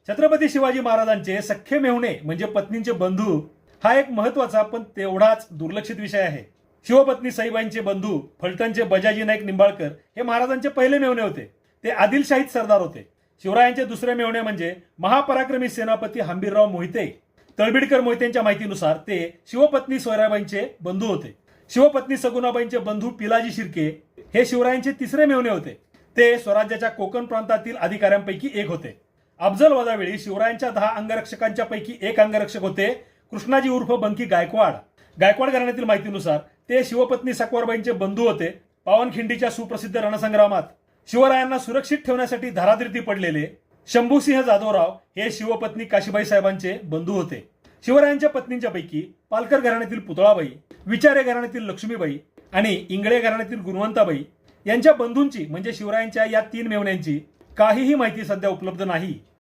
छत्रपती शिवाजी महाराजांचे सख्खे मेहुणे म्हणजे पत्नींचे बंधू हा एक महत्वाचा पण तेवढाच दुर्लक्षित विषय आहे. शिवपत्नी सईबाईंचे बंधू फलटणचे बजाजी नाईक निंबाळकर हे महाराजांचे पहिले मेहुणे होते. ते आदिलशाहीत सरदार होते. शिवरायांचे दुसरे मेहुणे म्हणजे महापराक्रमी सेनापती हंबीरराव मोहिते. तळबीडकर मोहितेंच्या माहितीनुसार ते शिवपत्नी सोयराबाईंचे बंधू होते. शिवपत्नी सगुणाबाईंचे बंधू पिलाजी शिर्के हे शिवरायांचे तिसरे मेहुणे होते. ते स्वराज्याच्या कोकण प्रांतातील अधिकाऱ्यांपैकी एक होते. अफजल वधावेळी शिवरायांच्या 10 अंगरक्षकांच्या पैकी एक अंगरक्षक होते कृष्णाजी उर्फ बंकी गायकवाड. गायकवाड घराण्यातील माहितीनुसार ते शिवपत्नी सकवारबाईंचे बंधू होते. पावनखिंडीच्या सुप्रसिद्ध रणसंग्रामात शिवरायांना सुरक्षित ठेवण्यासाठी धारातीर्थी पडलेले शंभूसिंह जाधवराव हे शिवपत्नी काशीबाई साहेबांचे बंधू होते. शिवरायांच्या पत्नींच्या पैकी पालकर घराण्यातील पुतळाबाई, विचारे घराण्यातील लक्ष्मीबाई आणि इंगळे घराण्यातील गुणवंताबाई यांच्या बंधूंची म्हणजे शिवरायांच्या या 3 मेहुण्यांची काहीही माहिती सध्या उपलब्ध नाही.